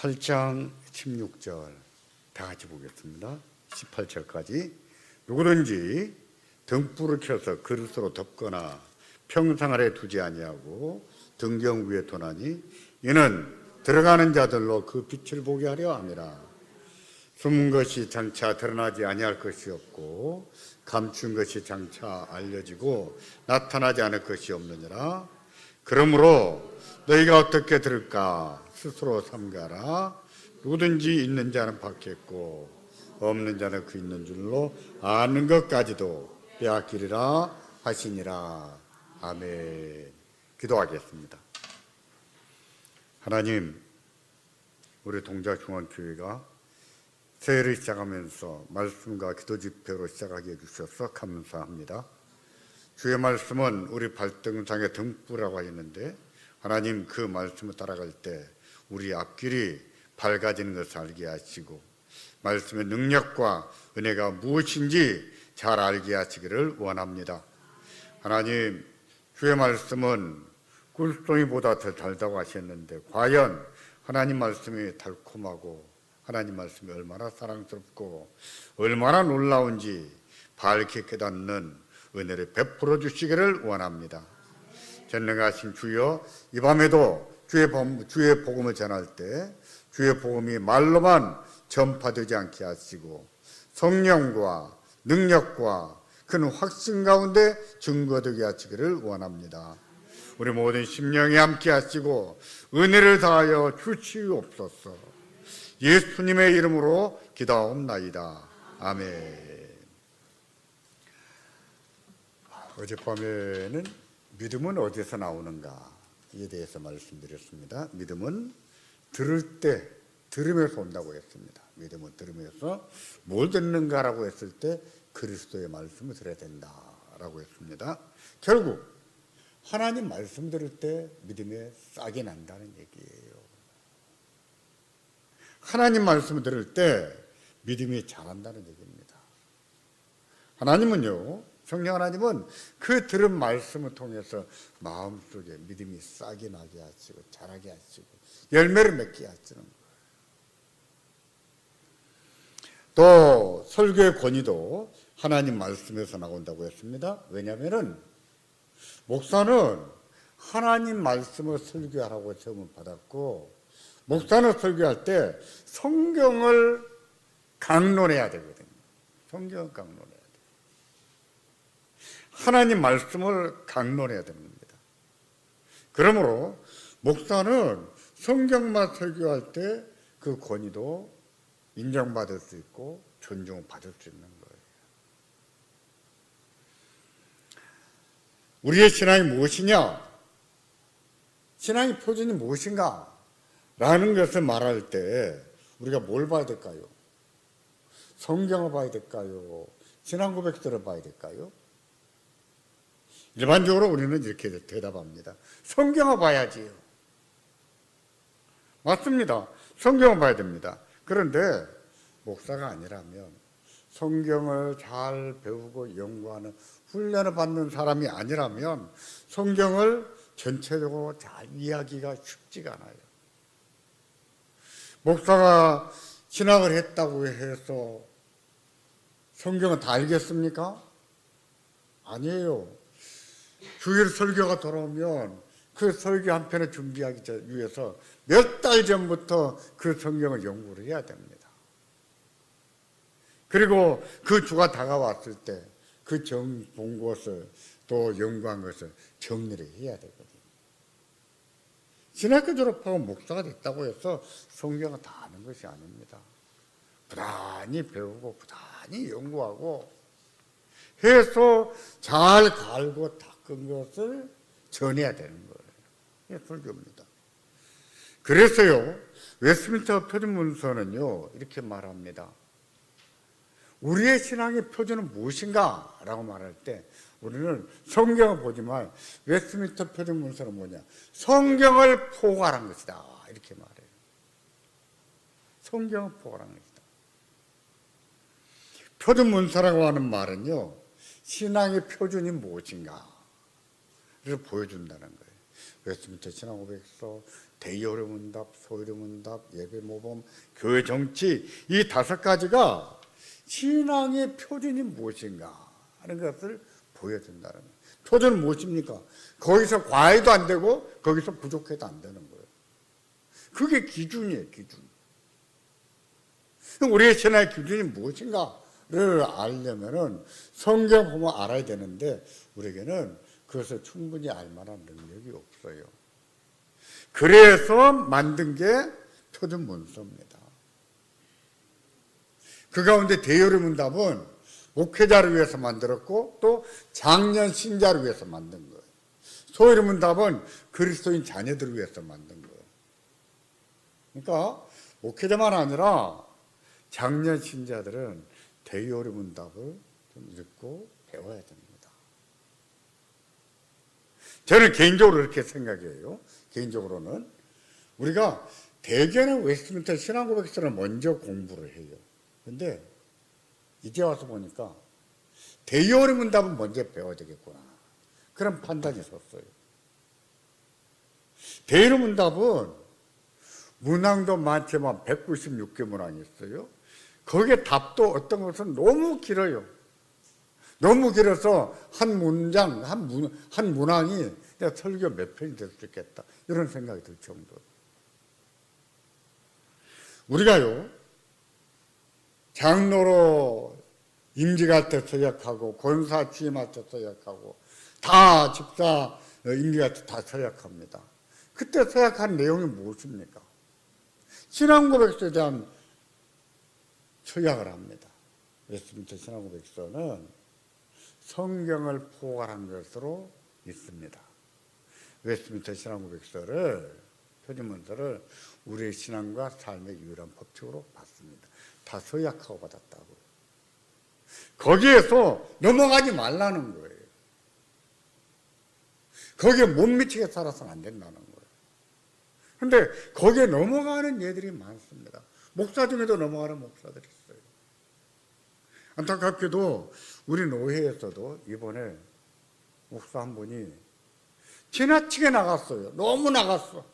8장 16절 다 같이 보겠습니다. 18절까지. 누구든지 등불을 켜서 그릇으로 덮거나 평상 아래 두지 아니하고 등경 위에 두나니 이는 들어가는 자들로 그 빛을 보게 하려 함이라. 숨은 것이 장차 드러나지 아니할 것이 없고 감춘 것이 장차 알려지고 나타나지 않을 것이 없느니라. 그러므로 너희가 어떻게 들을까 스스로 삼가라. 누구든지 있는 자는 받겠고 없는 자는 그 있는 줄로 아는 것까지도 빼앗기리라 하시니라. 아멘. 기도하겠습니다. 하나님, 우리 동작중앙교회가 새해를 시작하면서 말씀과 기도 집회로 시작하게 해주셔서 감사합니다. 주의 말씀은 우리 발등상의 등불이라고 하였는데 하나님, 그 말씀을 따라갈 때 우리 앞길이 밝아지는 것을 알게 하시고 말씀의 능력과 은혜가 무엇인지 잘 알게 하시기를 원합니다. 하나님, 주의 말씀은 꿀송이보다 더 달다고 하셨는데 과연 하나님 말씀이 달콤하고 하나님 말씀이 얼마나 사랑스럽고 얼마나 놀라운지 밝게 깨닫는 은혜를 베풀어 주시기를 원합니다. 전능하신 주여, 이 밤에도 주의 복음을 전할 때 주의 복음이 말로만 전파되지 않게 하시고 성령과 능력과 큰 확신 가운데 증거되게 하시기를 원합니다. 우리 모든 심령이 함께 하시고 은혜를 다하여 주시옵소서. 예수님의 이름으로 기도하옵나이다. 아멘. 어젯밤에는 믿음은 어디서 나오는가에 대해서 말씀드렸습니다. 믿음은 들을 때 들으면서 온다고 했습니다. 믿음은 들으면서 뭘 듣는가라고 했을 때 그리스도의 말씀을 들어야 된다라고 했습니다. 결국 하나님 말씀 들을 때 믿음에 싹이 난다는 얘기예요. 하나님 말씀을 들을 때 믿음이 자란다는 얘기입니다. 하나님은요, 성령 하나님은 그 들은 말씀을 통해서 마음속에 믿음이 싹이 나게 하시고 자라게 하시고 열매를 맺게 하시는 거예요. 또 설교의 권위도 하나님 말씀에서 나온다고 했습니다. 왜냐하면 목사는 하나님 말씀을 설교하라고 시험을 받았고 목사는 설교할 때 성경을 강론해야 되거든요. 성경을 강론해야 돼요. 하나님 말씀을 강론해야 됩니다. 그러므로 목사는 성경만 설교할 때 그 권위도 인정받을 수 있고 존중을 받을 수 있는 거예요. 우리의 신앙이 무엇이냐? 신앙의 표준이 무엇인가? 라는 것을 말할 때 우리가 뭘 봐야 될까요? 성경을 봐야 될까요? 신앙 고백서를 봐야 될까요? 일반적으로 우리는 이렇게 대답합니다. 성경을 봐야지요. 맞습니다. 성경을 봐야 됩니다. 그런데 목사가 아니라면 성경을 잘 배우고 연구하는 훈련을 받는 사람이 아니라면 성경을 전체적으로 잘 이해하기가 쉽지가 않아요. 목사가 신학을 했다고 해서 성경을 다 알겠습니까? 아니에요. 주일 설교가 돌아오면 그 설교 한 편을 준비하기 위해서 몇 달 전부터 그 성경을 연구를 해야 됩니다. 그리고 그 주가 다가왔을 때 그 본 것을 또 연구한 것을 정리를 해야 되거든요. 신학교 졸업하고 목사가 됐다고 해서 성경을 다 아는 것이 아닙니다. 부단히 배우고 부단히 연구하고 해서 잘 갈고 닦은 것을 전해야 되는 거예요. 이게 설교입니다. 그래서요, 웨스트민스터 표준문서는요 이렇게 말합니다. 우리의 신앙의 표준은 무엇인가? 라고 말할 때 우리는 성경을 보지만 웨스트민스터 표준문서는 뭐냐? 성경을 포괄한 것이다. 이렇게 말해요. 성경을 포괄한 것이다. 표준문서라고 하는 말은요, 신앙의 표준이 무엇인가? 를 보여준다는 거예요. 웨스트민스터 신앙고백서, 대의어려 문답, 소요리 문답, 예배 모범, 교회 정치, 이 5가지가 신앙의 표준이 무엇인가 하는 것을 보여준다는 거예요. 표준은 무엇입니까? 거기서 과해도 안 되고 거기서 부족해도 안 되는 거예요. 그게 기준이에요, 기준. 우리의 신앙의 기준이 무엇인가를 알려면은 성경 보면 알아야 되는데 우리에게는 그것을 충분히 알 만한 능력이 없어요. 그래서 만든 게 표준 문서입니다. 그 가운데 대의어려 문답은 목회자를 위해서 만들었고 또 장년 신자를 위해서 만든 거예요. 소요리 문답은 그리스도인 자녀들을 위해서 만든 거예요. 그러니까 목회자만 아니라 장년 신자들은 대의어려 문답을 좀 읽고 배워야 됩니다. 저는 개인적으로 이렇게 생각해요. 개인적으로는 우리가 대개는 웨스트민스터 신앙고백서를 먼저 공부를 해요. 근데 이제 와서 보니까 대의어려 문답은 먼저 배워야 되겠구나. 그런 판단이 섰어요. 대의어려 문답은 문항도 많지만 196개 문항이 있어요. 거기에 답도 어떤 것은 너무 길어요. 너무 길어서 한 문장, 한 문항이 내가 설교 몇 편이 될 수 있겠다. 이런 생각이 들 정도로. 우리가요, 장로로 임직할 때 서약하고, 권사 취임할 때 서약하고, 다 집사 임직할 때 다 서약합니다. 그때 서약한 내용이 무엇입니까? 신앙고백서에 대한 서약을 합니다. 웨스트민스터 신앙고백서는 성경을 포괄한 것으로 있습니다. 웨스트민스터 신앙고백서를 표준문서를 우리의 신앙과 삶의 유일한 법칙으로 봤습니다. 다 서약하고 받았다고. 거기에서 넘어가지 말라는 거예요. 거기에 못 미치게 살아서는 안 된다는 거예요. 그런데 거기에 넘어가는 예들이 많습니다. 목사 중에도 넘어가는 목사들이 있어요. 안타깝게도 우리 노회에서도 이번에 목사 한 분이 지나치게 나갔어요. 너무 나갔어.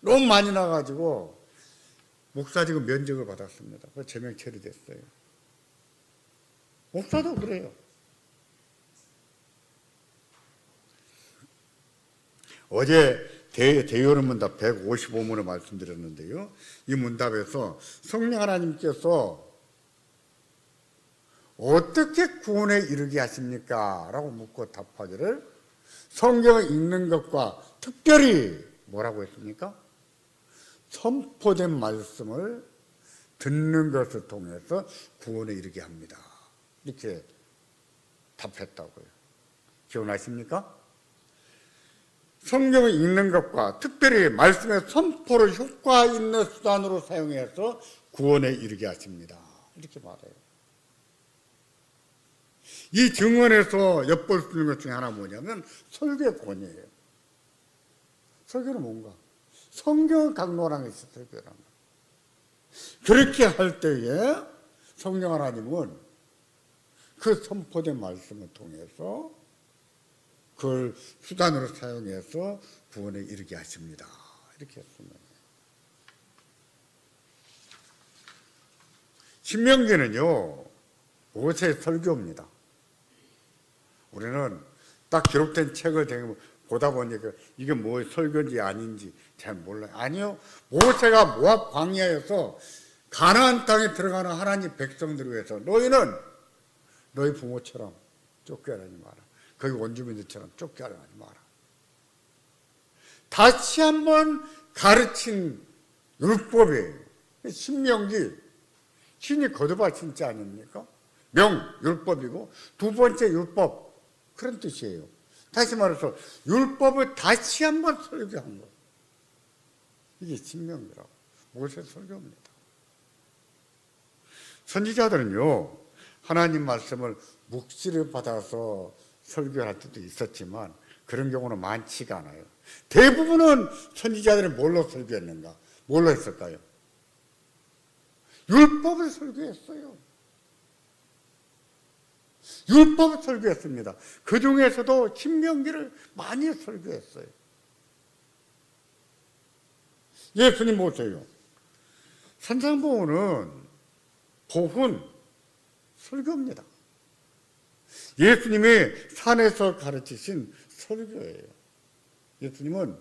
너무 많이 나가지고 목사직은 면직을 받았습니다. 그래서 제명 처리됐어요. 목사도 그래요. 어제 대의어려 문답 155문을 말씀드렸는데요. 이 문답에서 성령 하나님께서 어떻게 구원에 이르게 하십니까? 라고 묻고 답하기를 성경을 읽는 것과 특별히 뭐라고 했습니까? 선포된 말씀을 듣는 것을 통해서 구원에 이르게 합니다. 이렇게 답했다고요. 기억나십니까? 성경을 읽는 것과 특별히 말씀의 선포를 효과 있는 수단으로 사용해서 구원에 이르게 하십니다. 이렇게 말해요. 이 증언에서 엿볼 수 있는 것 중에 하나 뭐냐면 설교의 권위예요. 설교는 뭔가? 성경을 강론하는 것이 설교란 말이에요. 그렇게 할 때에 성령 하나님은 그 선포된 말씀을 통해서 그걸 수단으로 사용해서 구원에 이르게 하십니다. 이렇게 했습니다. 신명기는요, 모세의 설교입니다. 우리는 딱 기록된 책을 보다 보니까 이게 뭐 설교인지 아닌지 잘 몰라요. 아니요, 모세가 모압 광야에서 가나안 땅에 들어가는 하나님 백성들을 위해서 너희는 너희 부모처럼 쫓겨나지 마라. 거기 원주민들처럼 쫓겨나지 마라. 다시 한번 가르친 율법이에요. 신명기, 신이 거듭하신 자 아닙니까? 율법이고 두 번째 율법, 그런 뜻이에요. 다시 말해서 율법을 다시 한번 설교한 거. 이게 신명기라고. 모세 설교입니다. 선지자들은요, 하나님 말씀을 묵시를 받아서 설교할 때도 있었지만 그런 경우는 많지가 않아요. 대부분은 선지자들은 뭘로 설교했는가? 뭘로 했을까요? 율법을 설교했어요. 율법을 설교했습니다. 그 중에서도 신명기를 많이 설교했어요. 예수님 보세요. 산상보훈은 보훈, 설교입니다. 예수님이 산에서 가르치신 설교예요. 예수님은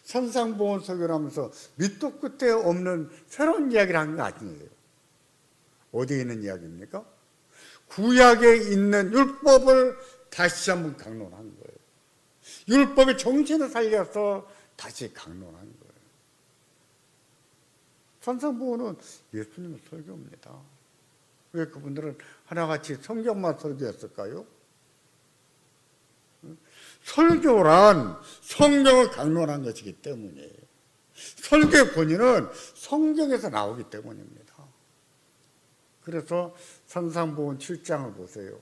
산상보훈 설교를 하면서 밑도 끝에 없는 새로운 이야기를 한 게 아니에요. 어디에 있는 이야기입니까? 구약에 있는 율법을 다시 한번 강론한 거예요. 율법의 정신을 살려서 다시 강론한 거예요. 산상보훈은 예수님의 설교입니다. 왜 그분들은 하나같이 성경만 설교했을까요? 설교란 성경을 강론한 것이기 때문이에요. 설교의 본인은 성경에서 나오기 때문입니다. 그래서 산상보훈 7장을 보세요.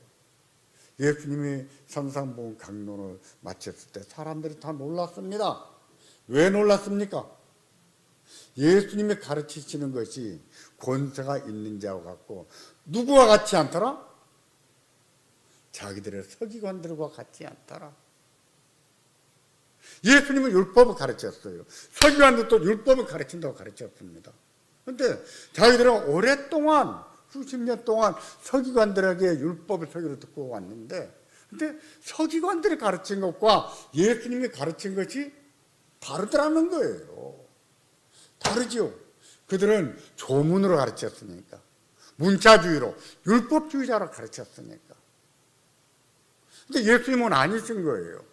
예수님이 산상보훈 강론을 마쳤을 때 사람들이 다 놀랐습니다. 왜 놀랐습니까? 예수님이 가르치시는 것이 권세가 있는 자와 같고 누구와 같지 않더라? 자기들의 서기관들과 같지 않더라. 예수님은 율법을 가르쳤어요. 서기관들도 율법을 가르친다고 가르쳤습니다. 그런데 자기들은 오랫동안 수십 년 동안 서기관들에게 율법의 설교를 듣고 왔는데, 근데 서기관들이 가르친 것과 예수님이 가르친 것이 다르더라는 거예요. 다르죠. 그들은 조문으로 가르쳤으니까, 문자주의로, 율법주의자로 가르쳤으니까. 근데 예수님은 아니신 거예요.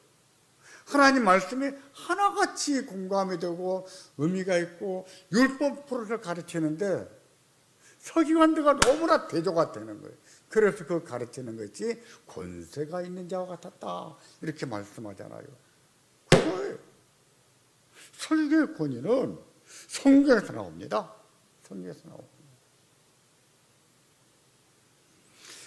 하나님 말씀이 하나같이 공감이 되고 의미가 있고 율법으로 가르치는데 서기관들과 너무나 대조가 되는 거예요. 그래서 그 가르치는 것이 권세가 있는 자와 같았다, 이렇게 말씀하잖아요. 그거예요. 설교의 권위는 성경에서 나옵니다. 성경에서 나옵니다.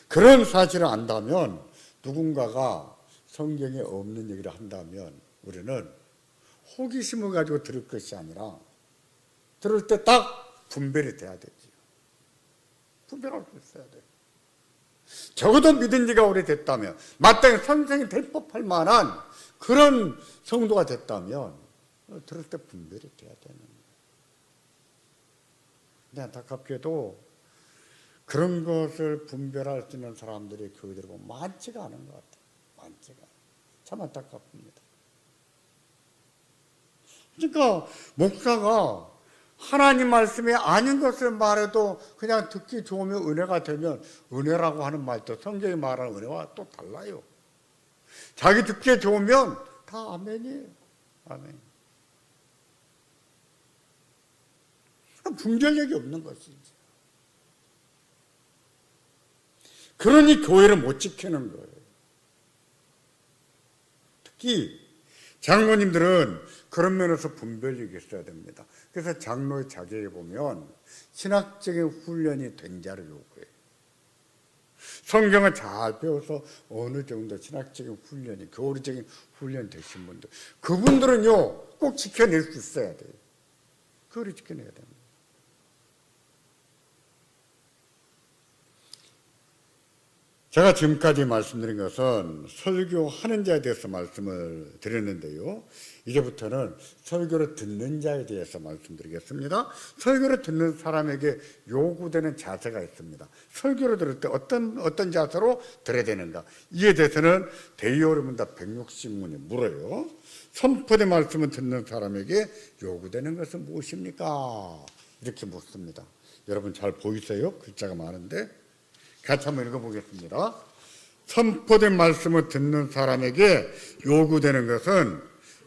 그런 사실을 안다면, 누군가가 성경에 없는 얘기를 한다면 우리는 호기심을 가지고 들을 것이 아니라 들을 때 딱 분별이 돼야 되죠. 분별할 수 있어야 돼요. 적어도 믿은 지가 오래됐다면, 마땅히 선생이 될 법할 만한 그런 성도가 됐다면 들을 때 분별이 돼야 되는 거예요. 근데 안타깝게도 그런 것을 분별할 수 있는 사람들이 교회들이 보면 많지가 않은 것 같아요. 많지가 않아요. 참 안타깝습니다. 그러니까 목사가 하나님 말씀이 아닌 것을 말해도 그냥 듣기 좋으면 은혜가 되면, 은혜라고 하는 말도 성경이 말하는 은혜와 또 달라요. 자기 듣기에 좋으면 다 아멘이에요. 아멘. 분별력이 없는 것이지. 그러니 교회를 못 지키는 거예요. 특히 장로님들은 그런 면에서 분별력이 있어야 됩니다. 그래서 장로의 자격에 보면 신학적인 훈련이 된 자를 요구해요. 성경을 잘 배워서 어느 정도 신학적인 훈련이, 교리적인 훈련이 되신 분들, 그분들은요 꼭 지켜낼 수 있어야 돼요. 그걸 지켜내야 됩니다. 제가 지금까지 말씀드린 것은 설교하는 자에 대해서 말씀을 드렸는데요. 이제부터는 설교를 듣는 자에 대해서 말씀드리겠습니다. 설교를 듣는 사람에게 요구되는 자세가 있습니다. 설교를 들을 때 어떤 자세로 들어야 되는가, 이에 대해서는 대의어르문다 160문이 물어요. 선포된 말씀을 듣는 사람에게 요구되는 것은 무엇입니까? 이렇게 묻습니다. 여러분 잘 보이세요? 글자가 많은데 같이 한번 읽어보겠습니다. 선포된 말씀을 듣는 사람에게 요구되는 것은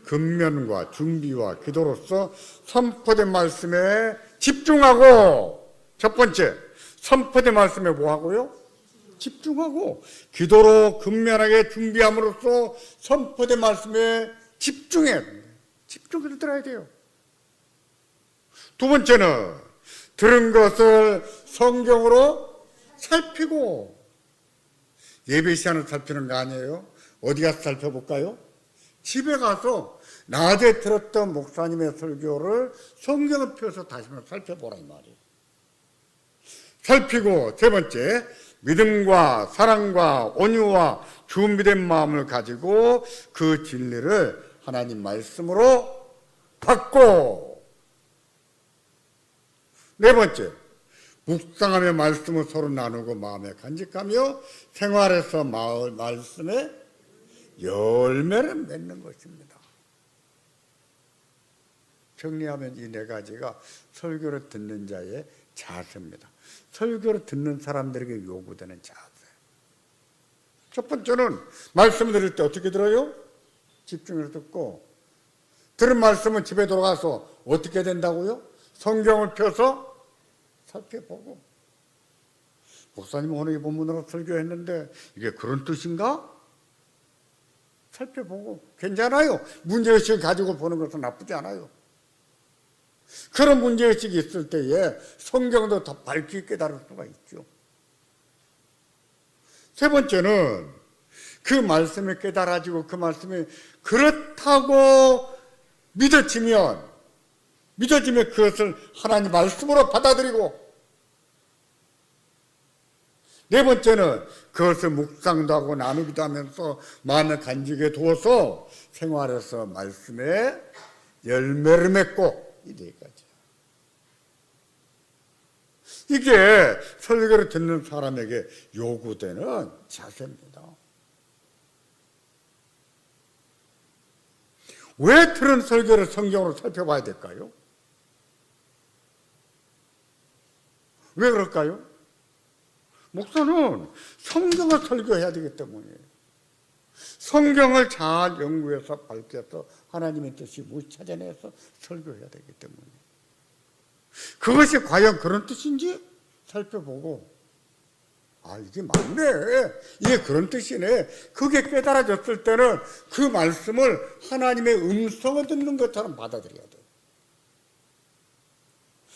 근면과 준비와 기도로서 선포된 말씀에 집중하고, 첫 번째 선포된 말씀에 뭐 하고요? 집중하고, 기도로 근면하게 준비함으로써 선포된 말씀에 집중해야 돼요. 집중해서 들어야 돼요. 두 번째는 들은 것을 성경으로 살피고, 예배 시간을 살피는 거 아니에요? 어디 가서 살펴볼까요? 집에 가서 낮에 들었던 목사님의 설교를 성경을 펴서 다시 한번 살펴보란 말이에요. 살피고, 세 번째, 믿음과 사랑과 온유와 준비된 마음을 가지고 그 진리를 하나님 말씀으로 받고, 네 번째, 묵상하며 말씀을 서로 나누고 마음에 간직하며 생활에서 말씀에 열매를 맺는 것입니다. 정리하면 이 네 가지가 설교를 듣는 자의 자세입니다. 설교를 듣는 사람들에게 요구되는 자세. 첫 번째는 말씀 들을 때 어떻게 들어요? 집중해서 듣고, 들은 말씀은 집에 돌아가서 어떻게 된다고요? 성경을 펴서 살펴보고, 목사님 오늘 이 본문으로 설교했는데 이게 그런 뜻인가? 살펴보고. 괜찮아요. 문제의식을 가지고 보는 것은 나쁘지 않아요. 그런 문제의식이 있을 때에 성경도 더 밝게 깨달을 수가 있죠. 세 번째는 그 말씀이 깨달아지고 그 말씀이 그렇다고 믿어지면 그것을 하나님 말씀으로 받아들이고, 네 번째는 그것을 묵상도 하고 나누기도 하면서 마음에 간직해 두어서 생활에서 말씀에 열매를 맺고, 이 네 가지. 이게 설교를 듣는 사람에게 요구되는 자세입니다. 왜 들은 설교를 성경으로 살펴봐야 될까요? 왜 그럴까요? 목사는 성경을 설교해야 되기 때문이에요. 성경을 잘 연구해서 밝혀서 하나님의 뜻이 무엇을 찾아내서 설교해야 되기 때문이에요. 그것이 과연 그런 뜻인지 살펴보고, 아, 이게 맞네, 이게 그런 뜻이네, 그게 깨달아졌을 때는 그 말씀을 하나님의 음성을 듣는 것처럼 받아들여야 돼요.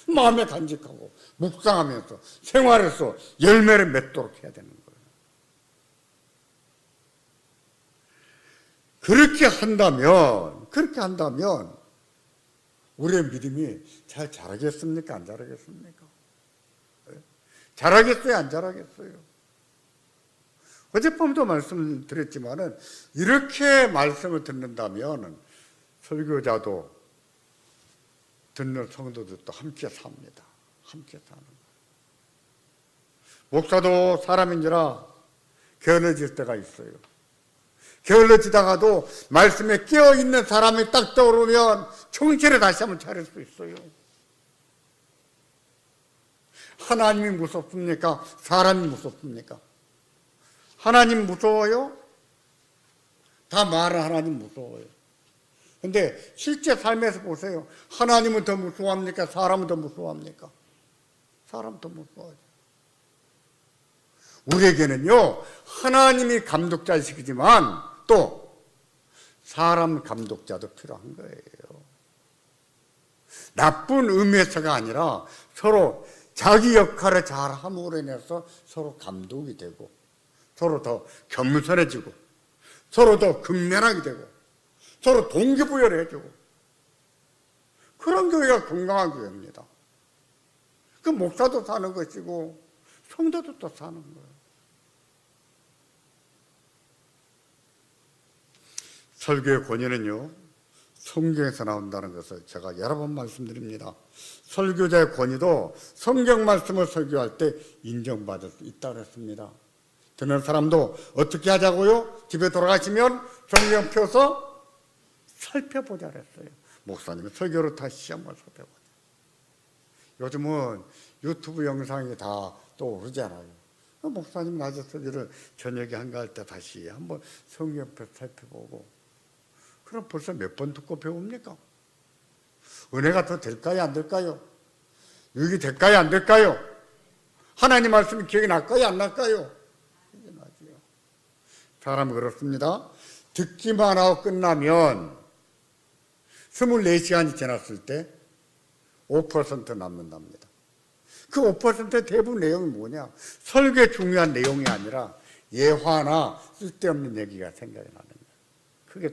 마음에 간직하고 묵상하면서 생활에서 열매를 맺도록 해야 되는 거예요. 그렇게 한다면 우리의 믿음이 잘 자라겠습니까? 안 자라겠습니까? 자라겠어요? 안 자라겠어요? 어젯밤도 말씀드렸지만은 이렇게 말씀을 듣는다면 설교자도 듣는 성도들도 함께 삽니다. 함께 사는 거예요. 목사도 사람인지라 게을러질 때가 있어요. 게을러지다가도 말씀에 깨어있는 사람이 딱 떠오르면 정신을 다시 한번 차릴 수 있어요. 하나님이 무섭습니까? 사람이 무섭습니까? 하나님 무서워요? 다 말은 하나님 무서워요. 근데 실제 삶에서 보세요. 하나님은 더 무서워합니까? 사람은 더 무서워합니까? 사람 더 무서워요. 우리에게는요, 하나님이 감독자이시지만 또 사람 감독자도 필요한 거예요. 나쁜 의미에서가 아니라 서로 자기 역할을 잘 함으로 인해서 서로 감독이 되고, 서로 더 겸손해지고, 서로 더 근면하게 되고, 서로 동기부여를 해주고, 그런 교회가 건강한 교회입니다. 그 목사도 사는 것이고 성도도 또 사는 거예요. 설교의 권위는요, 성경에서 나온다는 것을 제가 여러 번 말씀드립니다. 설교자의 권위도 성경 말씀을 설교할 때 인정받을 수 있다고 했습니다. 듣는 사람도 어떻게 하자고요? 집에 돌아가시면 성경 펴서 살펴보자 그랬어요. 목사님은 설교를 다시 한번 살펴보자. 요즘은 유튜브 영상이 다 떠오르잖아요. 목사님 낮에 설교를 저녁에 한가할 때 다시 한번 성경 펴서 살펴보고, 그럼 벌써 몇 번 듣고 배웁니까? 은혜가 더 될까요? 안 될까요? 유익이 될까요? 안 될까요? 하나님 말씀이 기억이 날까요? 안 날까요? 이게 나지요. 사람은 그렇습니다. 듣기만 하고 끝나면 24시간이 지났을 때 5% 남는답니다. 그 5%의 대부분 내용이 뭐냐? 설교에 중요한 내용이 아니라 예화나 쓸데없는 얘기가 생각이 나는 거예요. 크게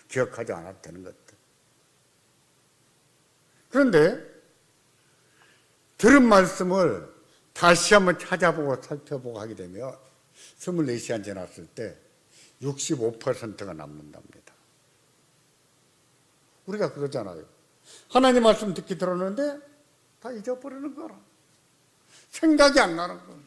기억하지 않아도 되는 것들. 그런데 들은 말씀을 다시 한번 찾아보고 살펴보고 하게 되면 24시간 지났을 때 65%가 남는답니다. 우리가 그러잖아요. 하나님 말씀 듣기 들었는데 다 잊어버리는 거라. 생각이 안 나는 거야.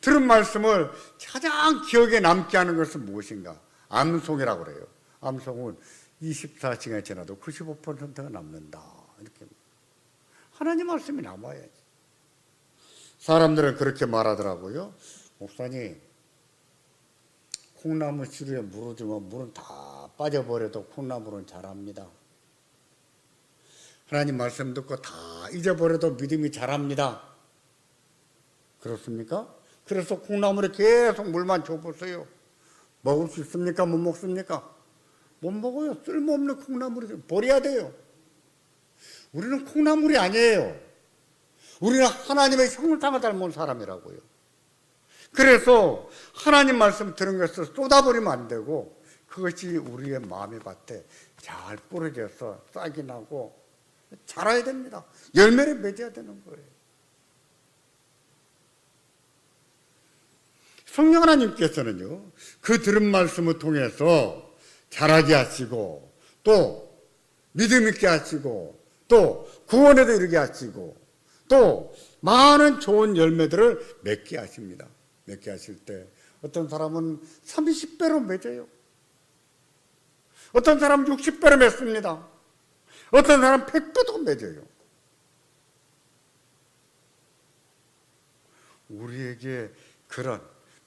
들은 말씀을 가장 기억에 남게 하는 것은 무엇인가? 암송이라고 그래요. 암송은 24시간이 지나도 95%가 남는다. 이렇게. 하나님 말씀이 남아야지. 사람들은 그렇게 말하더라고요. 목사님, 콩나무 씨루에 물을 주면 물은 다 빠져버려도 콩나물은 자랍니다. 하나님 말씀 듣고 다 잊어버려도 믿음이 자랍니다. 그렇습니까? 그래서 콩나물에 계속 물만 줘보세요. 먹을 수 있습니까? 못 먹습니까? 못 먹어요. 쓸모없는 콩나물이 버려야 돼요. 우리는 콩나물이 아니에요. 우리는 하나님의 형상을 닮은 사람이라고요. 그래서 하나님 말씀 들은 것을 쏟아버리면 안 되고 그것이 우리의 마음의 밭에 잘 뿌려져서 싹이 나고 자라야 됩니다. 열매를 맺어야 되는 거예요. 성령 하나님께서는요, 그 들은 말씀을 통해서 자라게 하시고 또 믿음 있게 하시고 또 구원에도 이르게 하시고 또 많은 좋은 열매들을 맺게 하십니다. 맺게 하실 때 어떤 사람은 30배로 맺어요. 어떤 사람은 60배로 맺습니다. 어떤 사람은 100배도 맺어요. 우리에게 그런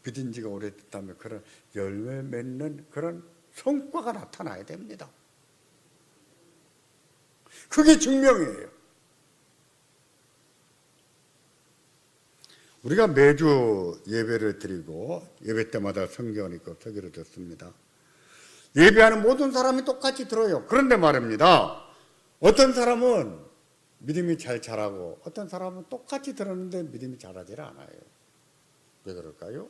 믿은 지가 오래됐다면 그런 열매 맺는 그런 성과가 나타나야 됩니다. 그게 증명이에요. 우리가 매주 예배를 드리고 예배 때마다 성경을 읽고 설교를 듣습니다. 예배하는 모든 사람이 똑같이 들어요. 그런데 말입니다. 어떤 사람은 믿음이 잘 자라고 어떤 사람은 똑같이 들었는데 믿음이 자라질 않아요. 왜 그럴까요?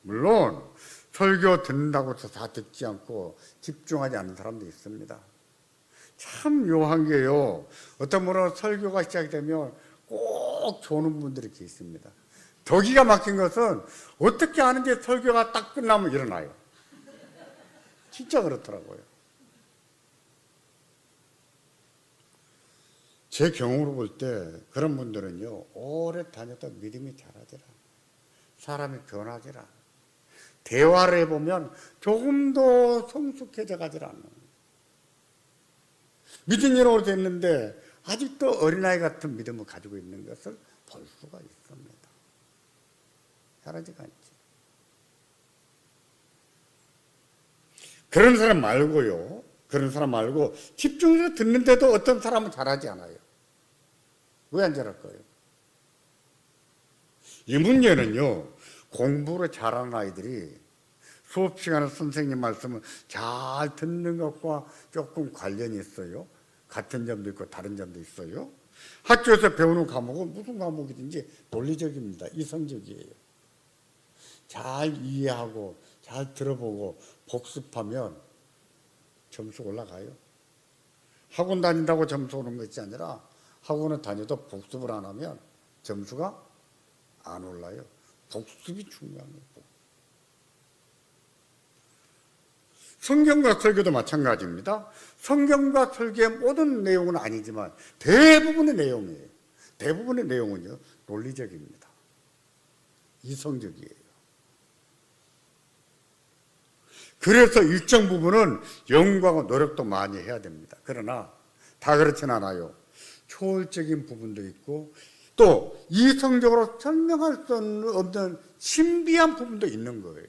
물론 설교 듣는다고 해서 다 듣지 않고 집중하지 않는 사람도 있습니다. 참 묘한 게요. 어떤 분은 설교가 시작이 되면 꼭 조는 분들이 있습니다. 더 기가 막힌 것은 어떻게 하는지 설교가 딱 끝나면 일어나요. 진짜 그렇더라고요. 제 경험으로 볼 때 그런 분들은요, 오래 다녀도 믿음이 자라지라. 사람이 변하지라. 대화를 해보면 조금 더 성숙해져 가질 않아요. 믿은 일로 됐는데 아직도 어린아이 같은 믿음을 가지고 있는 것을 볼 수가 있습니다. 자라지가 않지. 그런 사람 말고요. 그런 사람 말고 집중해서 듣는데도 어떤 사람은 잘하지 않아요. 왜 안 잘할까요? 이 문제는요, 공부를 잘하는 아이들이 수업 시간에 선생님 말씀을 잘 듣는 것과 조금 관련이 있어요. 같은 점도 있고 다른 점도 있어요. 학교에서 배우는 과목은 무슨 과목이든지 논리적입니다. 이성적이에요. 잘 이해하고 잘 들어보고 복습하면 점수 올라가요. 학원 다닌다고 점수 오는 것이 아니라 학원을 다녀도 복습을 안 하면 점수가 안 올라요. 복습이 중요한 거예요. 성경과 설교도 마찬가지입니다. 성경과 설교의 모든 내용은 아니지만 대부분의 내용이에요. 대부분의 내용은요, 논리적입니다. 이성적이에요. 그래서 일정 부분은 연구하고 노력도 많이 해야 됩니다. 그러나 다 그렇진 않아요. 초월적인 부분도 있고 또 이성적으로 설명할 수 없는 신비한 부분도 있는 거예요.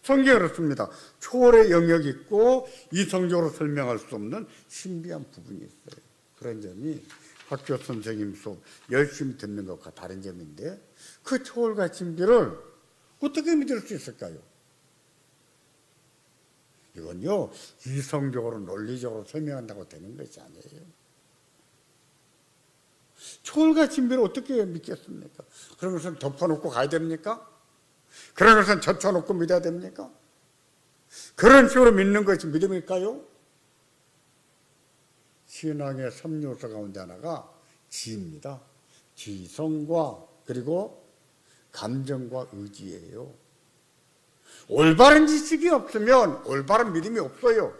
성경이 그렇습니다. 초월의 영역이 있고 이성적으로 설명할 수 없는 신비한 부분이 있어요. 그런 점이 학교 선생님 수업 열심히 듣는 것과 다른 점인데 그 초월과 신비를 어떻게 믿을 수 있을까요? 이건요, 이성적으로 논리적으로 설명한다고 되는 것이 아니에요. 초월과 신비를 어떻게 믿겠습니까? 그런 것은 덮어놓고 가야 됩니까? 그런 것은 젖혀놓고 믿어야 됩니까? 그런 식으로 믿는 것이 믿음일까요? 신앙의 3요소 가운데 하나가 지입니다. 지성과 그리고 감정과 의지예요. 올바른 지식이 없으면 올바른 믿음이 없어요.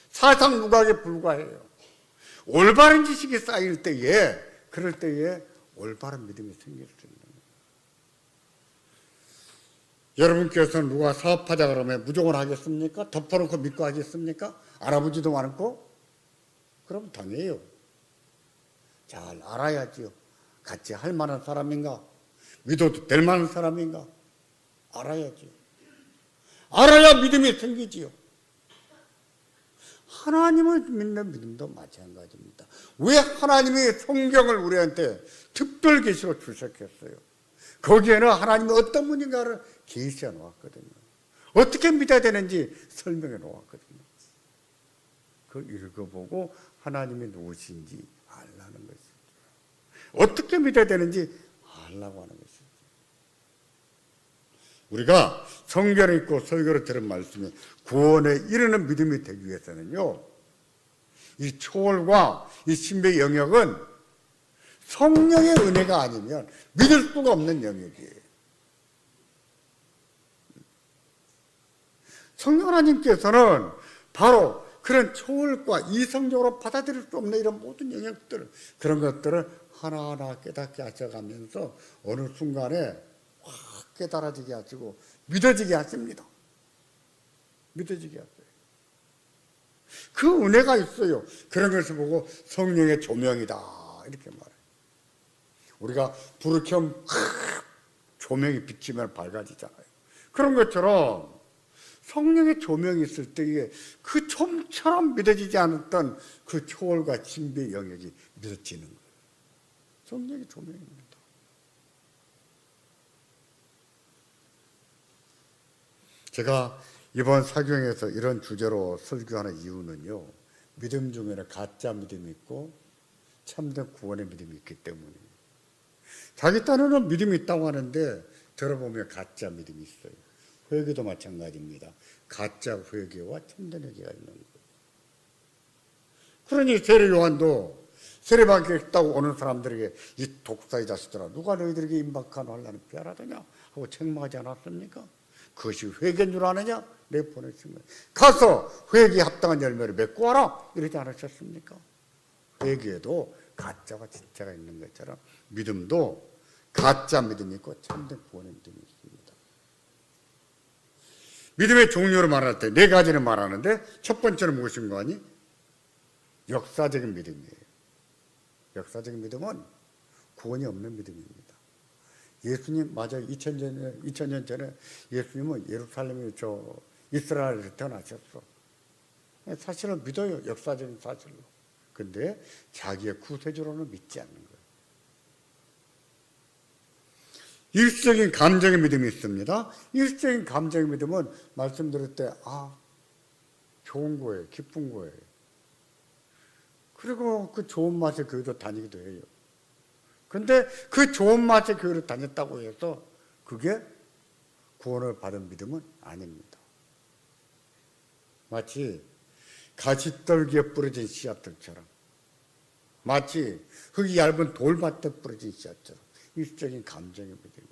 사상 누각에 불과해요. 올바른 지식이 쌓일 때에, 그럴 때에 올바른 믿음이 생길 수 있는 거예요. 여러분께서는 누가 사업하자 그러면 무조건 하겠습니까? 덮어놓고 믿고 하겠습니까? 알아보지도 않고? 그럼 당해요. 잘 알아야지요. 같이 할 만한 사람인가? 믿어도 될 만한 사람인가? 알아야지요. 알아야 믿음이 생기지요. 하나님을 믿는 믿음도 마찬가지입니다. 왜 하나님이 성경을 우리한테 특별 계시로 주셨겠어요? 거기에는 하나님이 어떤 분인가를 계시해 놓았거든요. 어떻게 믿어야 되는지 설명해 놓았거든요. 그걸 읽어보고 하나님이 누구신지 알라는 것이죠. 어떻게 믿어야 되는지 알라고 하는 것이죠. 우리가 성경을 읽고 설교를 들은 말씀이 구원에 이르는 믿음이 되기 위해서는요, 이 초월과 이 신비의 영역은 성령의 은혜가 아니면 믿을 수가 없는 영역이에요. 성령 하나님께서는 바로 그런 초월과 이성적으로 받아들일 수 없는 이런 모든 영역들, 그런 것들을 하나하나 깨닫게 하셔가면서 어느 순간에 확 깨달아지게 하시고 믿어지게 하십니다. 믿어지게 하세요. 그 은혜가 있어요. 그런 것을 보고 성령의 조명이다 이렇게 말해요. 우리가 불을 켜면 조명이 비치면 밝아지잖아요. 그런 것처럼 성령의 조명이 있을 때에 그 좀처럼 믿어지지 않았던 그 초월과 신비의 영역이 믿어지는 거예요. 성령의 조명입니다. 제가 이번 사경에서 이런 주제로 설교하는 이유는요, 믿음 중에는 가짜 믿음이 있고 참된 구원의 믿음이 있기 때문이에요. 자기 딴에는 믿음이 있다고 하는데 들어보면 가짜 믿음이 있어요. 회개도 마찬가지입니다. 가짜 회개와 참된 회개가 있는 거예요. 그러니 세례 요한도 세례받겠다고 오는 사람들에게 이 독사의 자식들아, 누가 너희들에게 임박한 환난을 피하라더냐 하고 책망하지 않았습니까? 그것이 회개인 줄 아느냐? 내 보내신 거예요. 가서 회개에 합당한 열매를 맺고 와라 이러지 않으셨습니까? 회개에도 가짜와 진짜가 있는 것처럼 믿음도 가짜 믿음이 있고 참된 구원의 믿음이 있습니다. 믿음의 종류를 말할 때 네 가지를 말하는데 첫 번째는 무엇인 거 아니? 역사적인 믿음이에요. 역사적인 믿음은 구원이 없는 믿음입니다. 예수님, 맞아요. 2000년 전에 예수님은 예루살렘에 이스라엘에서 태어나셨어. 사실은 믿어요. 역사적인 사실로. 근데 자기의 구세주로는 믿지 않는 거예요. 일시적인 감정의 믿음이 있습니다. 일시적인 감정의 믿음은 말씀드릴 때 좋은 거예요. 기쁜 거예요. 그리고 그 좋은 맛에 교회도 다니기도 해요. 근데 그 좋은 맛에 교회를 다녔다고 해서 그게 구원을 받은 믿음은 아닙니다. 마치 가시떨기에 뿌려진 씨앗들처럼, 마치 흙이 얇은 돌밭에 뿌려진 씨앗처럼 일시적인 감정의 믿음이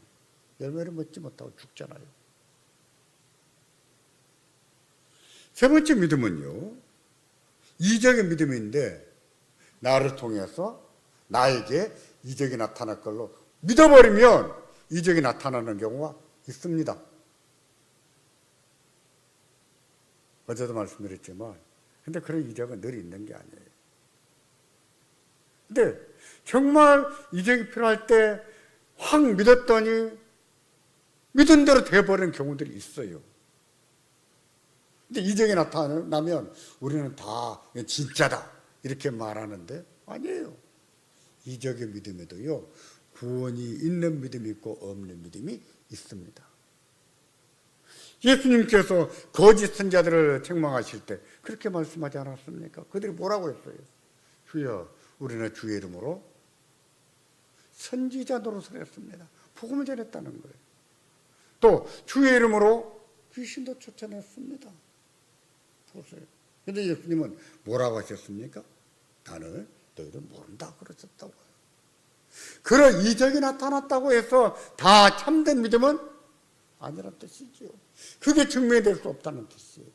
열매를 맺지 못하고 죽잖아요. 세 번째 믿음은요, 이적의 믿음인데 나를 통해서 나에게 이적이 나타날 걸로 믿어버리면 이적이 나타나는 경우가 있습니다. 어제도 말씀드렸지만 근데 그런 이적은 늘 있는 게 아니에요. 근데 정말 이적이 필요할 때 확 믿었더니 믿은 대로 돼버리는 경우들이 있어요. 근데 이적이 나타나면 우리는 다 진짜다 이렇게 말하는데 아니에요. 이적의 믿음에도요, 구원이 있는 믿음이 있고 없는 믿음이 있습니다. 예수님께서 거짓 선자들을 책망하실 때 그렇게 말씀하지 않았습니까? 그들이 뭐라고 했어요? 주여, 우리는 주의 이름으로 선지자 노릇을 했습니다. 복음을 전했다는 거예요. 또 주의 이름으로 귀신도 쫓아냈습니다. 보세요. 그런데 예수님은 뭐라고 하셨습니까? 나는 너희를 모른다 그러셨다고요. 그런 이적이 나타났다고 해서 다 참된 믿음은 아니란 뜻이지요. 그게 증명될 수 없다는 뜻이에요.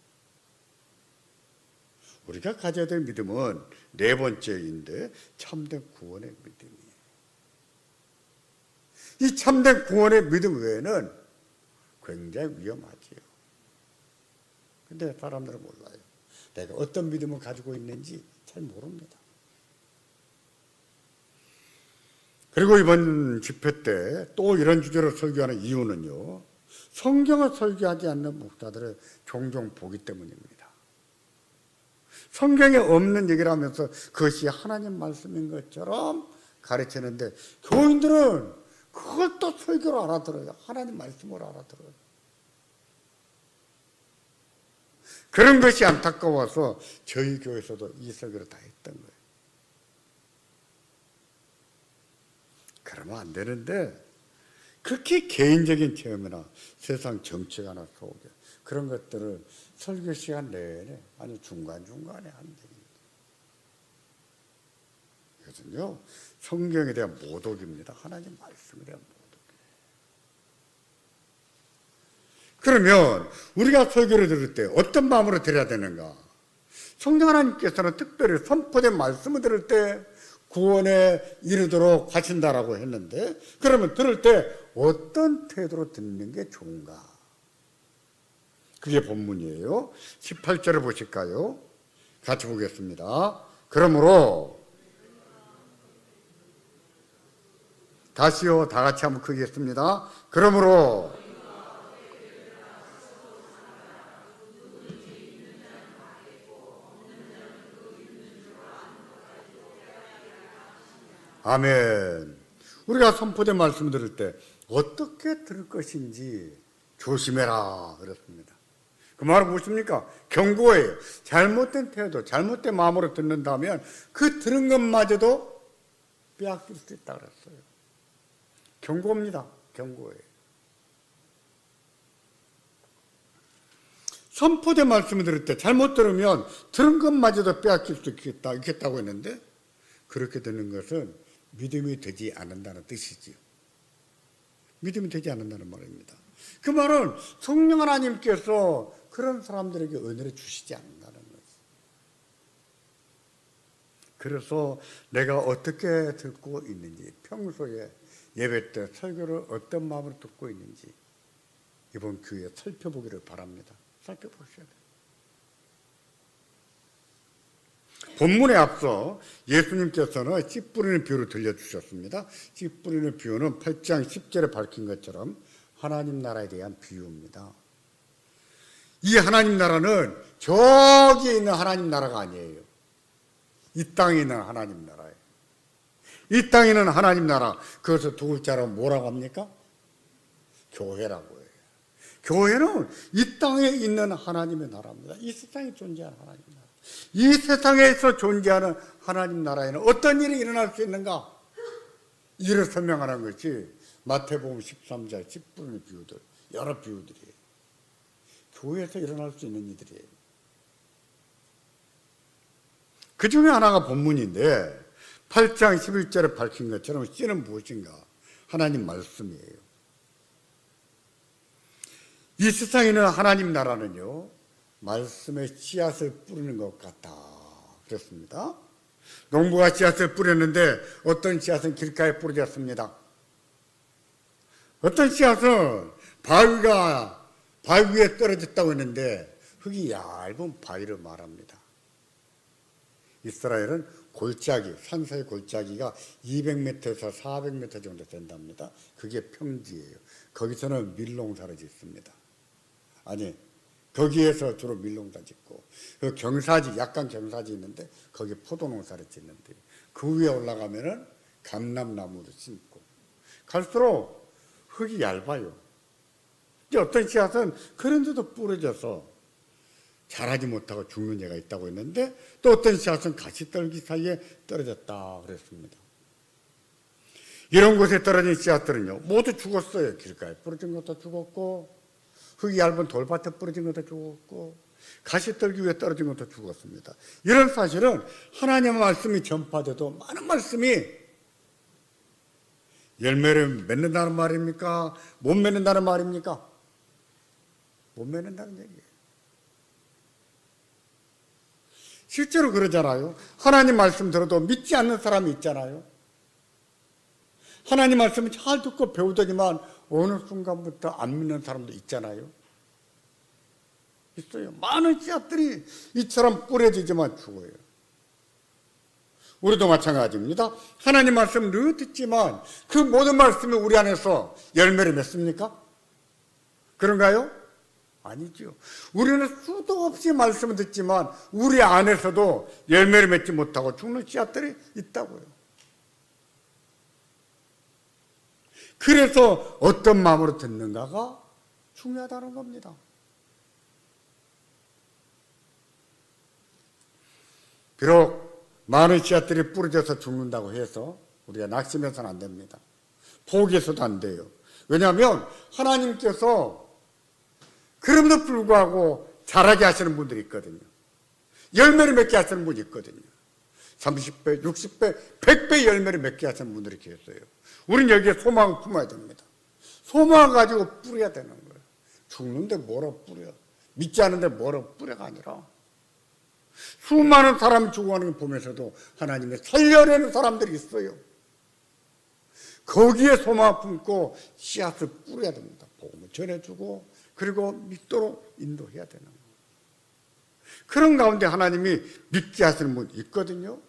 우리가 가져야 될 믿음은 네 번째인데 참된 구원의 믿음이에요. 이 참된 구원의 믿음 외에는 굉장히 위험하지요. 근데 사람들은 몰라요. 내가 어떤 믿음을 가지고 있는지 잘 모릅니다. 그리고 이번 집회 때 또 이런 주제로 설교하는 이유는요, 성경을 설교하지 않는 목사들을 종종 보기 때문입니다. 성경에 없는 얘기를 하면서 그것이 하나님 말씀인 것처럼 가르치는데 교인들은 그걸 또 설교로 알아들어요. 하나님 말씀으로 알아들어요. 그런 것이 안타까워서 저희 교회에서도 이 설교를 다 했던 거예요. 그러면 안 되는데 그렇게 개인적인 체험이나 세상 정치가나 속에 그런 것들을 설교 시간 내내 아니 중간중간에 하는 얘기입니다. 이것은요 성경에 대한 모독입니다. 하나님 말씀에 대한 모독이에요. 그러면 우리가 설교를 들을 때 어떤 마음으로 들어야 되는가? 성령 하나님께서는 특별히 선포된 말씀을 들을 때 구원에 이르도록 하신다라고 했는데, 그러면 들을 때 어떤 태도로 듣는 게 좋은가? 그게 본문이에요. 18절을 보실까요? 같이 보겠습니다. 그러므로 다시요, 다 같이 한번 크게 했습니다. 그러므로 아멘. 우리가 선포된 말씀 들을 때 어떻게 들을 것인지 조심해라 그랬습니다. 그 말은 무엇입니까? 경고예요. 잘못된 태도, 잘못된 마음으로 듣는다면 그 들은 것마저도 빼앗길 수 있다 그랬어요. 경고입니다. 경고예요. 선포된 말씀을 들을 때 잘못 들으면 들은 것마저도 빼앗길 수 있겠다고 했는데, 그렇게 되는 것은 믿음이 되지 않는다는 뜻이지요. 믿음이 되지 않는다는 말입니다. 그 말은 성령 하나님께서 그런 사람들에게 은혜를 주시지 않는다는 거죠. 그래서 내가 어떻게 듣고 있는지, 평소에 예배 때 설교를 어떤 마음으로 듣고 있는지 이번 기회에 살펴보기를 바랍니다. 살펴보셔야 돼요. 본문에 앞서 예수님께서는 씨 뿌리는 비유를 들려주셨습니다. 씨 뿌리는 비유는 8장 10절에 밝힌 것처럼 하나님 나라에 대한 비유입니다. 이 하나님 나라는 저기에 있는 하나님 나라가 아니에요. 이 땅에 있는 하나님 나라예요. 이 땅에 있는 하나님 나라, 그것을 두 글자로 뭐라고 합니까? 교회라고 해요. 교회는 이 땅에 있는 하나님의 나라입니다. 이 세상에 존재하는 하나님 나라. 이 세상에서 존재하는 하나님 나라에는 어떤 일이 일어날 수 있는가? 이를 설명하는 것이 마태복음 13장 10분의 비유들, 여러 비유들이에요. 교회에서 일어날 수 있는 일들이에요. 그 중에 하나가 본문인데 8장 11절에 밝힌 것처럼 씨는 무엇인가? 하나님 말씀이에요. 이 세상에 있는 하나님 나라는요, 말씀의 씨앗을 뿌리는 것 같다 그랬습니다. 농부가 씨앗을 뿌렸는데 어떤 씨앗은 길가에 뿌려졌습니다. 어떤 씨앗은 바위 위에 떨어졌다고 했는데 흙이 얇은 바위를 말합니다. 이스라엘은 골짜기, 산사의 골짜기가 200m에서 400m 정도 된답니다. 그게 평지예요. 거기서는 밀농사를 짓습니다. 아니, 거기에서 주로 밀농사 짓고, 그 경사지, 약간 경사지 있는데 거기 포도농사를 짓는데, 그 위에 올라가면은 감람나무를 심고, 갈수록 흙이 얇아요. 이제 어떤 씨앗은 그런데도 부러져서 자라지 못하고 죽는 애가 있다고 했는데, 또 어떤 씨앗은 가시떨기 사이에 떨어졌다 그랬습니다. 이런 곳에 떨어진 씨앗들은요 모두 죽었어요. 길가에 부러진 것도 죽었고, 흙이 얇은 돌밭에 부러진 것도 죽었고, 가시떨기 위에 떨어진 것도 죽었습니다. 이런 사실은 하나님의 말씀이 전파돼도 많은 말씀이 열매를 맺는다는 말입니까? 못 맺는다는 말입니까? 못 맺는다는 얘기예요. 실제로 그러잖아요. 하나님 말씀 들어도 믿지 않는 사람이 있잖아요. 하나님 말씀을 잘 듣고 배우더니만 어느 순간부터 안 믿는 사람도 있잖아요. 있어요. 많은 씨앗들이 이처럼 뿌려지지만 죽어요. 우리도 마찬가지입니다. 하나님 말씀을 늘 듣지만 그 모든 말씀이 우리 안에서 열매를 맺습니까? 그런가요? 아니죠. 우리는 수도 없이 말씀을 듣지만 우리 안에서도 열매를 맺지 못하고 죽는 씨앗들이 있다고요. 그래서 어떤 마음으로 듣는가가 중요하다는 겁니다. 비록 많은 씨앗들이 뿌려져서 죽는다고 해서 우리가 낙심해서는 안 됩니다. 포기해서도 안 돼요. 왜냐하면 하나님께서 그럼에도 불구하고 자라게 하시는 분들이 있거든요. 열매를 맺게 하시는 분이 있거든요. 30배, 60배, 100배 열매를 맺게 하시는 분들이 계세요. 우리는 여기에 소망을 품어야 됩니다. 소망을 가지고 뿌려야 되는 거예요. 죽는데 뭐로 뿌려? 믿지 않는데 뭐로 뿌려가 아니라 수많은 사람이 죽어가는 걸 보면서도 하나님의 살려내는 사람들이 있어요. 거기에 소망을 품고 씨앗을 뿌려야 됩니다. 복음을 전해주고 그리고 믿도록 인도해야 되는 거예요. 그런 가운데 하나님이 믿게 하시는 분이 있거든요.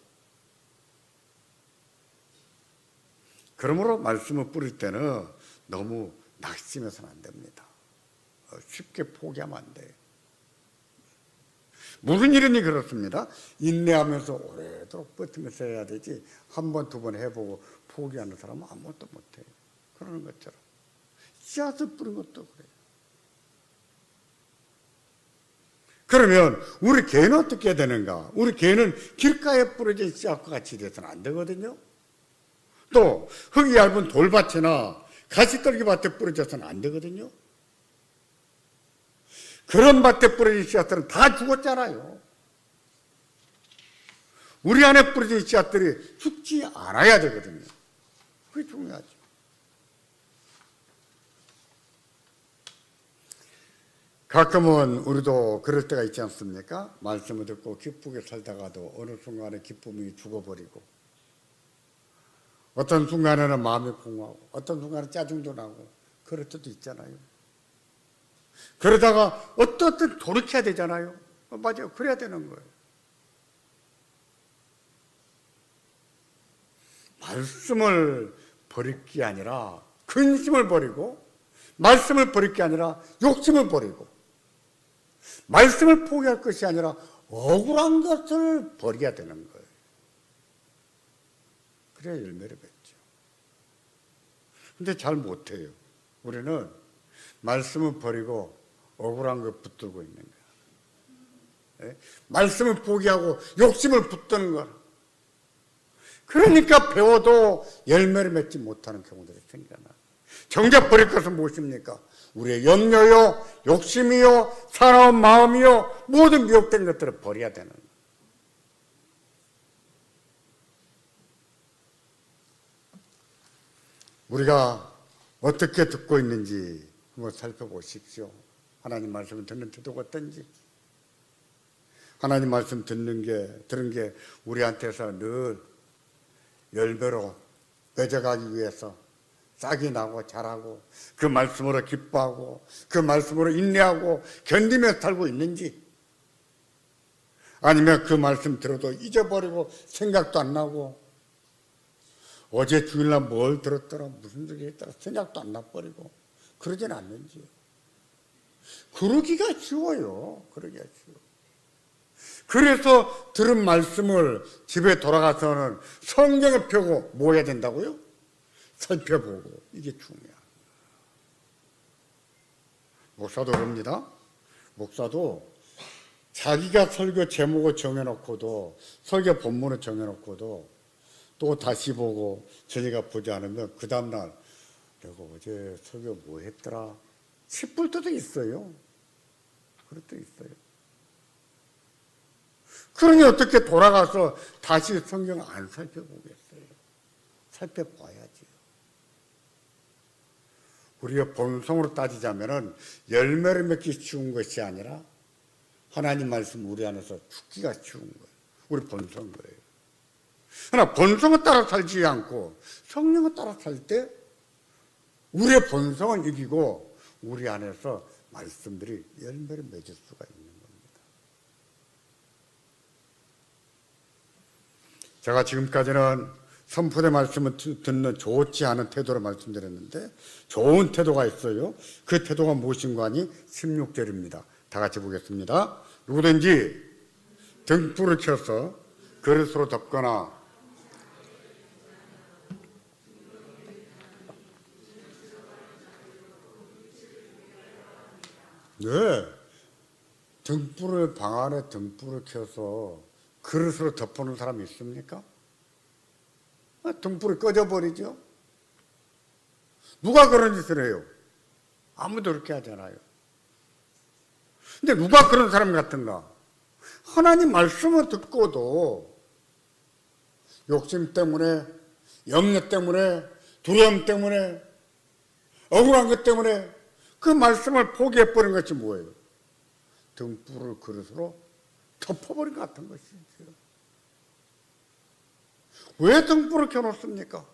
그러므로 말씀을 뿌릴 때는 너무 낙심해서는 안 됩니다. 쉽게 포기하면 안 돼요. 무슨 일이니 그렇습니다. 인내하면서 오래도록 버티면서 해야 되지 한 번, 두 번 해보고 포기하는 사람은 아무것도 못해요. 그러는 것처럼 씨앗을 뿌린 것도 그래요. 그러면 우리 개는 어떻게 해야 되는가? 우리 개는 길가에 뿌려진 씨앗과 같이 돼서는 안 되거든요. 또 흙이 얇은 돌밭이나 가시떨기 밭에 뿌려져서는 안 되거든요. 그런 밭에 뿌려진 씨앗들은 다 죽었잖아요. 우리 안에 뿌려진 씨앗들이 죽지 않아야 되거든요. 그게 중요하죠. 가끔은 우리도 그럴 때가 있지 않습니까? 말씀을 듣고 기쁘게 살다가도 어느 순간에 기쁨이 죽어버리고 어떤 순간에는 마음이 공허하고 어떤 순간에 짜증도 나고 그럴 때도 있잖아요. 그러다가 어떻든 돌이켜야 되잖아요. 맞아요. 그래야 되는 거예요. 말씀을 버릴 게 아니라 근심을 버리고 말씀을 버릴 게 아니라 욕심을 버리고 말씀을 포기할 것이 아니라 억울한 것을 버려야 되는 거예요. 그래야 열매를 맺죠. 근데 잘 못해요. 우리는 말씀을 버리고 억울한 걸 붙들고 있는 거야. 말씀을 포기하고 욕심을 붙드는 거야. 그러니까 배워도 열매를 맺지 못하는 경우들이 생겨나. 정작 버릴 것은 무엇입니까? 우리의 염려요, 욕심이요, 사나운 마음이요, 모든 미혹된 것들을 버려야 되는 거야. 우리가 어떻게 듣고 있는지 한번 살펴보십시오. 하나님 말씀을 듣는 태도가 어떤지. 하나님 말씀 들은 게 우리한테서 늘 열매로 맺어가기 위해서 싹이 나고 자라고 그 말씀으로 기뻐하고 그 말씀으로 인내하고 견디며 살고 있는지, 아니면 그 말씀 들어도 잊어버리고 생각도 안 나고 어제 주일날 뭘 들었더라 무슨 소리 했더라 생각도 안 나버리고 그러진 않는지. 그러기가 쉬워요. 그러기가 쉬워. 그래서 들은 말씀을 집에 돌아가서는 성경을 펴고 뭐 해야 된다고요? 살펴보고. 이게 중요해요. 목사도 그럽니다. 목사도 자기가 설교 제목을 정해놓고도 설교 본문을 정해놓고도 또 다시 보고 저희가 보지 않으면 그 다음날 내가 어제 설교 뭐 했더라 싶을 때도 있어요. 그럴 때 있어요. 그러니 어떻게 돌아가서 다시 성경 안 살펴보겠어요? 살펴봐야지. 우리가 본성으로 따지자면은 열매를 맺기 쉬운 것이 아니라 하나님 말씀 우리 안에서 죽기가 쉬운 거예요. 우리 본성인 거예요. 그러나 본성을 따라 살지 않고 성령을 따라 살 때 우리의 본성은 이기고 우리 안에서 말씀들이 열매를 맺을 수가 있는 겁니다. 제가 지금까지는 선포의 말씀을 듣는 좋지 않은 태도로 말씀드렸는데 좋은 태도가 있어요. 그 태도가 무엇인가 하니 16절입니다. 다 같이 보겠습니다. 누구든지 등불을 켜서 그릇으로 덮거나 네, 등불을 방 안에 등불을 켜서 그릇으로 덮어놓은 사람이 있습니까? 등불이 꺼져버리죠. 누가 그런 짓을 해요? 아무도 그렇게 하잖아요. 근데 누가 그런 사람 같은가? 하나님 말씀을 듣고도 욕심 때문에, 염려 때문에, 두려움 때문에, 억울한 것 때문에 그 말씀을 포기해버린 것이 뭐예요? 등불을 그릇으로 덮어버린 것 같은 것이죠. 왜 등불을 켜놓습니까?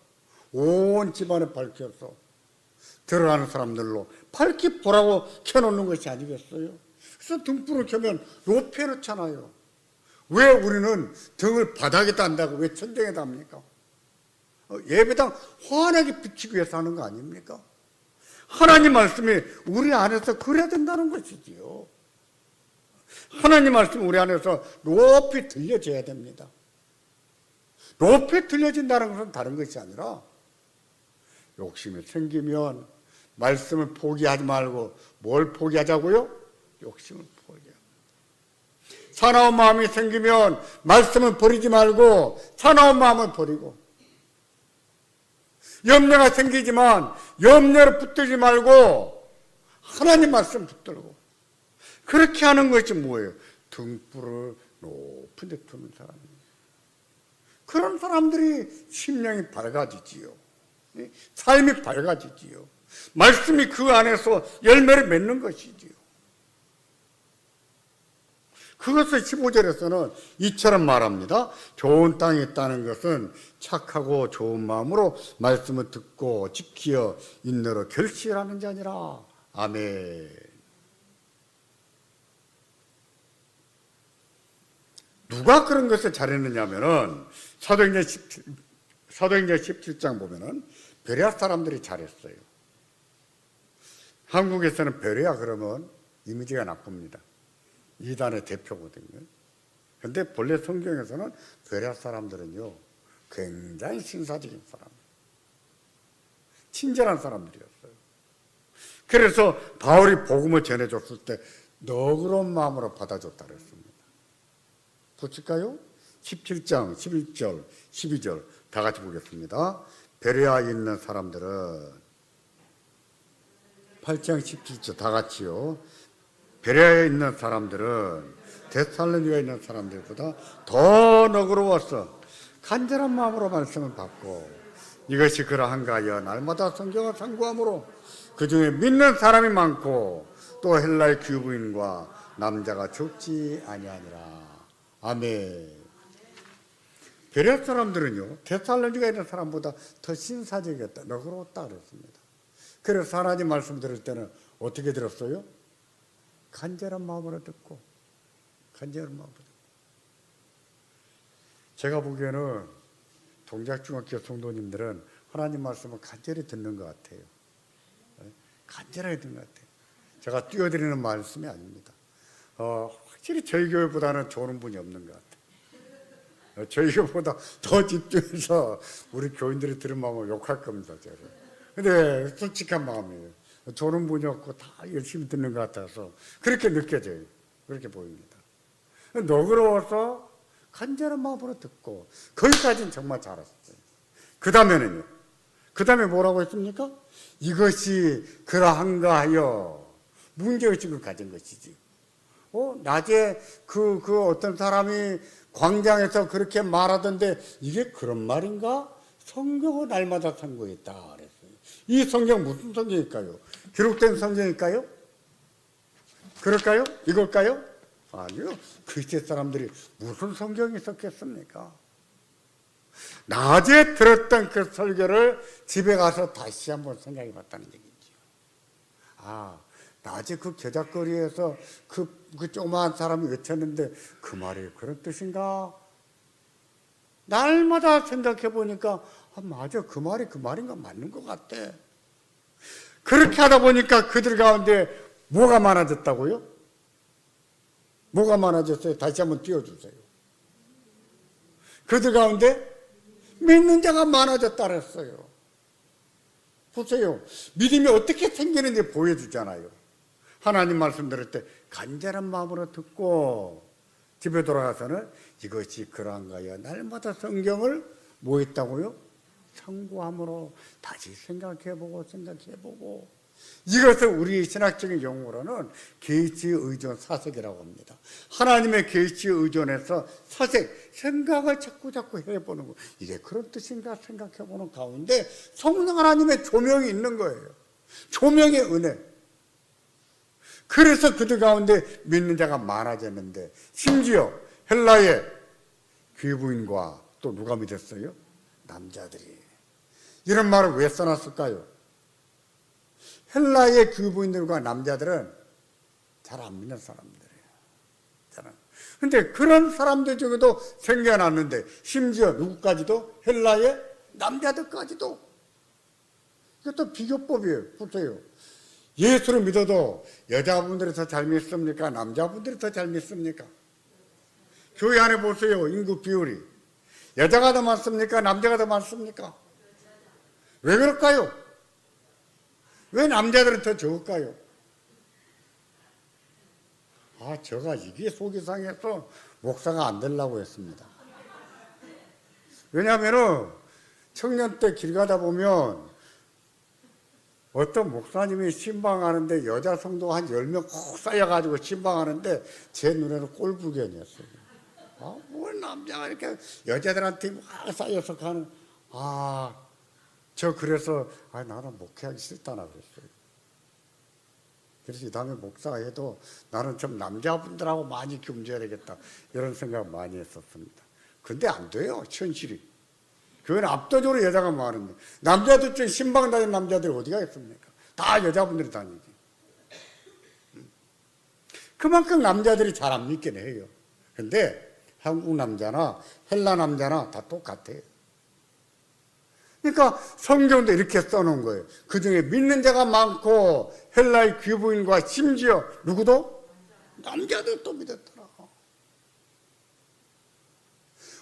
온 집안에 밝혀서 들어가는 사람들로 밝히 보라고 켜놓는 것이 아니겠어요? 그래서 등불을 켜면 높이 놓잖아요. 왜 우리는 등을 바닥에다 한다고 왜 천장에다 합니까? 예배당 환하게 비치기 위해서 하는 거 아닙니까? 하나님 말씀이 우리 안에서 그래야 된다는 것이지요. 하나님 말씀이 우리 안에서 높이 들려져야 됩니다. 높이 들려진다는 것은 다른 것이 아니라 욕심이 생기면 말씀을 포기하지 말고 뭘 포기하자고요? 욕심을 포기하고. 사나운 마음이 생기면 말씀을 버리지 말고 사나운 마음을 버리고, 염려가 생기지만 염려를 붙들지 말고 하나님 말씀 붙들고, 그렇게 하는 것이 뭐예요? 등불을 높은 데 두는 사람입니다. 그런 사람들이 심령이 밝아지지요. 삶이 밝아지지요. 말씀이 그 안에서 열매를 맺는 것이지요. 그것을 15절에서는 이처럼 말합니다. 좋은 땅에 있다는 것은 착하고 좋은 마음으로 말씀을 듣고 지키어 인내로 결실하는 자니라. 아멘. 누가 그런 것을 잘했느냐면은 사도행전 17장 보면은 베레아 사람들이 잘했어요. 한국에서는 베레아 그러면 이미지가 나쁩니다. 이단의 대표거든요. 그런데 본래 성경에서는 베레아 사람들은요 굉장히 신사적인 사람, 친절한 사람들이었어요. 그래서 바울이 복음을 전해줬을 때 너그러운 마음으로 받아줬다 그랬습니다. 보실까요? 17장 11절 12절 다 같이 보겠습니다. 베레아에 있는 사람들은 8장 17절 다 같이요. 베레아에 있는 사람들은 데살로니가에 있는 사람들보다 더 너그러워서 간절한 마음으로 말씀을 받고 이것이 그러한가 하여 날마다 성경을 상고함으로 그 중에 믿는 사람이 많고 또 헬라의 귀부인과 남자가 적지 아니하니라. 아멘. 베레아 사람들은요 데살로니가에 있는 사람보다 더 신사적이었다, 너그러웠다 그랬습니다. 그래서 하나님 말씀 들을 때는 어떻게 들었어요? 간절한 마음으로 듣고, 간절한 마음으로 듣고. 제가 보기에는 동작중학교 성도님들은 하나님 말씀을 간절히 듣는 것 같아요. 간절하게 듣는 것 같아요. 제가 띄워드리는 말씀이 아닙니다. 확실히 저희 교회보다는 좋은 분이 없는 것 같아요. 저희 교회보다 더 집중해서 우리 교인들이 들은 마음을 욕할 겁니다. 제가. 근데 솔직한 마음이에요. 좋은 분이 없고 다 열심히 듣는 것 같아서 그렇게 느껴져요. 그렇게 보입니다. 너그러워서 간절한 마음으로 듣고 거기까지는 정말 잘했어요. 그 다음에는요. 그 다음에 뭐라고 했습니까? 이것이 그러한가 하여 문제의식을 가진 것이지. 낮에 그 어떤 사람이 광장에서 그렇게 말하던데 이게 그런 말인가? 성경은 날마다 선고했다 그랬어요. 이 성경 무슨 성경일까요? 기록된 성경일까요? 그럴까요? 이걸까요? 아니요. 그때 사람들이 무슨 성경이 있었겠습니까? 낮에 들었던 그 설교를 집에 가서 다시 한번 생각해 봤다는 얘기죠. 아, 낮에 그 겨자거리에서 그 조그마한 사람이 외쳤는데 그 말이 그런 뜻인가? 날마다 생각해 보니까 아, 맞아. 그 말이 그 말인가 맞는 것 같아. 그렇게 하다 보니까 그들 가운데 뭐가 많아졌다고요? 뭐가 많아졌어요? 다시 한번 띄워주세요. 그들 가운데 믿는 자가 많아졌다 그랬어요. 보세요. 믿음이 어떻게 생기는지 보여주잖아요. 하나님 말씀 들을 때 간절한 마음으로 듣고 집에 돌아가서는 이것이 그러한가요? 날마다 성경을 뭐 했다고요? 참고함으로 다시 생각해보고 이것을 우리 신학적인 용어로는 계시 의존 사색이라고 합니다. 하나님의 계시 의존해서 사색, 생각을 자꾸 해보는 거. 이게 그런 뜻인가 생각해보는 가운데 성령 하나님의 조명이 있는 거예요. 조명의 은혜. 그래서 그들 가운데 믿는 자가 많아졌는데 심지어 헬라의 귀부인과 또 누가 믿었어요? 남자들이. 이런 말을 왜 써놨을까요? 헬라의 귀부인들과 남자들은 잘 안 믿는 사람들이에요. 그런데 그런 사람들 중에도 생겨났는데 심지어 누구까지도? 헬라의 남자들까지도. 이것도 비교법이에요. 보세요. 예수를 믿어도 여자분들이 더 잘 믿습니까? 남자분들이 더 잘 믿습니까? 교회 안에 보세요. 인구 비율이. 여자가 더 많습니까? 남자가 더 많습니까? 왜 그럴까요? 왜 남자들은 더 적을까요? 아, 제가 이게 속이 상해서 목사가 안 되려고 했습니다. 왜냐하면 청년 때 길 가다 보면 어떤 목사님이 신방하는데 여자 성도 한 10명 꼭 쌓여가지고 신방하는데 제 눈에는 꼴불견이었어요. 아, 뭘 남자가 이렇게 여자들한테 막 쌓여서 가는, 그래서 나는 목회하기 싫다나 그랬어요. 그래서 이 다음에 목사가 해도 나는 좀 남자분들하고 많이 겸재해야 되겠다 이런 생각 많이 했었습니다. 근데 안 돼요, 현실이. 교회는 압도적으로 여자가 많은데 남자들 중에 신방 다니는 남자들이 어디가 있습니까? 다 여자분들이 다니지. 그만큼 남자들이 잘 안 믿긴 해요. 근데 한국 남자나 헬라 남자나 다 똑같아요. 그러니까 성경도 이렇게 써놓은 거예요. 그 중에 믿는 자가 많고 헬라의 귀부인과 심지어 누구도? 남자들도 믿었더라.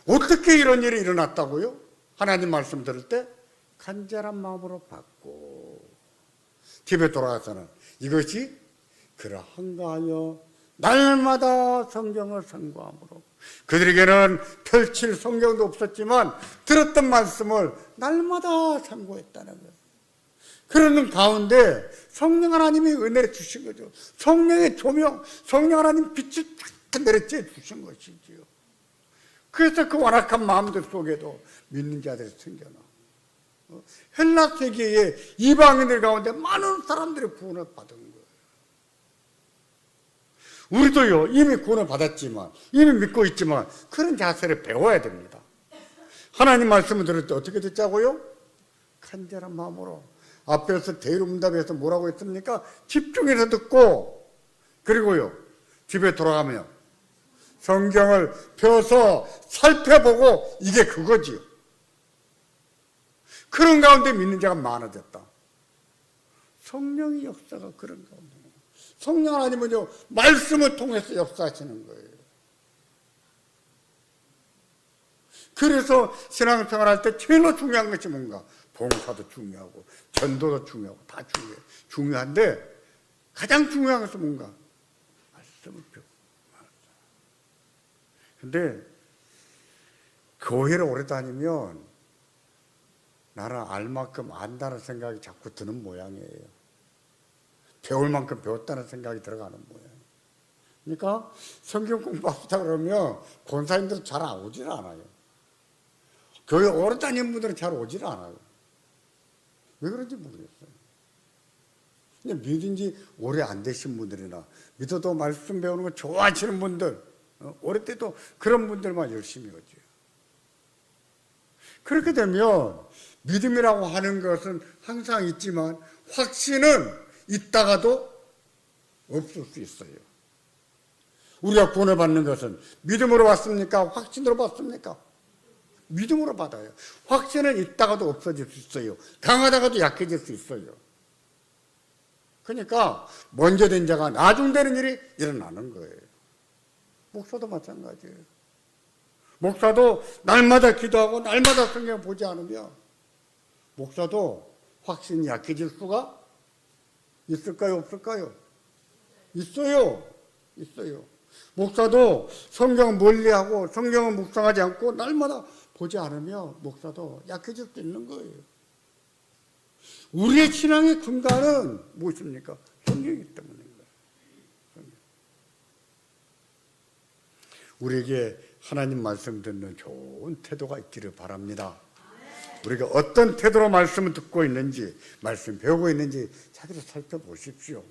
어떻게 이런 일이 일어났다고요? 하나님 말씀 들을 때 간절한 마음으로 받고 집에 돌아가서는 이것이 그러한가 하여 날마다 성경을 상고함으로 그들에게는 펼칠 성경도 없었지만 들었던 말씀을 날마다 상고했다는 거예요. 그러는 가운데 성령 하나님이 은혜를 주신 거죠. 성령의 조명, 성령 하나님 빛을 쫙 내려쬐 주신 것이지요. 그래서 그 완악한 마음들 속에도 믿는 자들이 생겨나. 헬라 세계의 이방인들 가운데 많은 사람들이 구원을 받은 거예요. 우리도요, 이미 구원을 받았지만, 이미 믿고 있지만, 그런 자세를 배워야 됩니다. 하나님 말씀을 들을 때 어떻게 듣자고요? 간절한 마음으로. 앞에서 대의문답에서 뭐라고 했습니까? 집중해서 듣고, 그리고요, 집에 돌아가면 성경을 펴서 살펴보고, 이게 그거지요. 그런 가운데 믿는 자가 많아졌다. 성령의 역사가 그런 가운데. 성령 하나님은요, 말씀을 통해서 역사하시는 거예요. 그래서 신앙생활 할 때 제일 중요한 것이 뭔가? 봉사도 중요하고, 전도도 중요하고, 다 중요해요. 중요한데, 가장 중요한 것은 뭔가? 말씀을 배우고. 근데, 교회를 오래 다니면, 나는 알 만큼 안다는 생각이 자꾸 드는 모양이에요. 배울 만큼 배웠다는 생각이 들어가는 모양. 그러니까 성경 공부하다 그러면 권사님들은 잘 오질 않아요. 교회 오래 다니는 분들은 잘 오질 않아요. 왜 그런지 모르겠어요. 믿은 지 오래 안 되신 분들이나 믿어도 말씀 배우는 거 좋아하시는 분들, 오래때도 그런 분들만 열심히 오죠. 그렇게 되면 믿음이라고 하는 것은 항상 있지만 확신은 있다가도 없을 수 있어요. 우리가 구원을 받는 것은 믿음으로 받습니까? 확신으로 받습니까? 믿음으로 받아요. 확신은 있다가도 없어질 수 있어요. 강하다가도 약해질 수 있어요. 그러니까 먼저 된 자가 나중되는 일이 일어나는 거예요. 목사도 마찬가지예요. 목사도 날마다 기도하고 날마다 성경 보지 않으면 목사도 확신이 약해질 수가 있을까요? 없을까요? 있어요. 있어요. 목사도 성경 멀리하고 성경을 묵상하지 않고 날마다 보지 않으면 목사도 약해질 수 있는 거예요. 우리의 신앙의 근간은 무엇입니까? 성경이기 때문인 거예요. 성경. 우리에게 하나님 말씀 듣는 좋은 태도가 있기를 바랍니다. 우리가 어떤 태도로 말씀을 듣고 있는지, 말씀 배우고 있는지 자기를 살펴보십시오.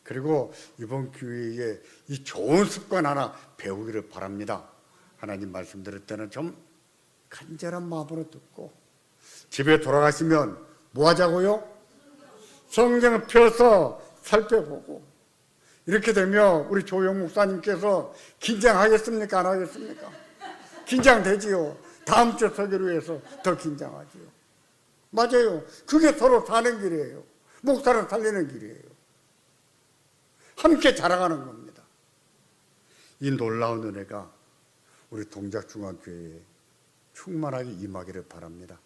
그리고 이번 기회에 이 좋은 습관 하나 배우기를 바랍니다. 하나님 말씀 들을 때는 좀 간절한 마음으로 듣고 집에 돌아가시면 뭐 하자고요? 성경을 펴서 살펴보고 이렇게 되면 우리 조영 목사님께서 긴장하겠습니까? 안 하겠습니까? 긴장되지요. 다음 주 설교를 위해서 더 긴장하지요. 맞아요. 그게 서로 사는 길이에요. 목사를 살리는 길이에요. 함께 자라가는 겁니다. 이 놀라운 은혜가 우리 동작중앙교회에 충만하게 임하기를 바랍니다.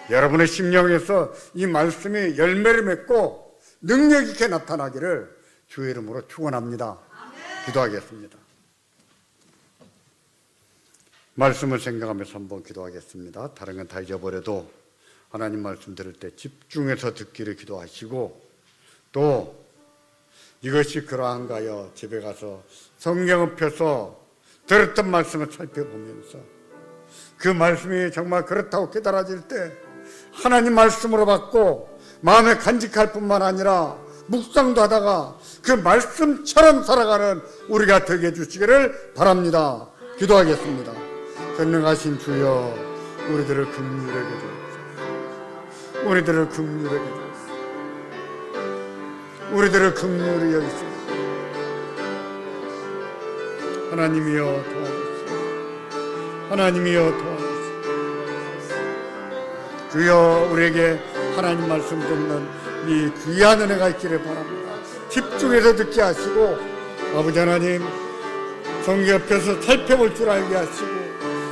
여러분의 심령에서 이 말씀이 열매를 맺고 능력 있게 나타나기를 주의 이름으로 축원합니다. 기도하겠습니다. 말씀을 생각하면서 한번 기도하겠습니다. 다른 건 다 잊어버려도 하나님 말씀 들을 때 집중해서 듣기를 기도하시고 또 이것이 그러한가요? 집에 가서 성경을 펴서 들었던 말씀을 살펴보면서 그 말씀이 정말 그렇다고 깨달아질 때 하나님 말씀으로 받고 마음에 간직할 뿐만 아니라 묵상도 하다가 그 말씀처럼 살아가는 우리가 되게 해주시기를 바랍니다. 기도하겠습니다. 전능하신 주여, 우리들을 긍휼하게 주옵소서. 우리들을 긍휼하게 주옵소서. 우리들을 긍휼히 여기소서. 하나님이여 도와주시옵소서. 하나님이여 도와주시옵소서. 주여, 우리에게 하나님 말씀 듣는 이 귀한 은혜가 있기를 바랍니다. 집중해서 듣게 하시고 아버지 하나님 성경 옆에서 살펴볼 줄 알게 하시고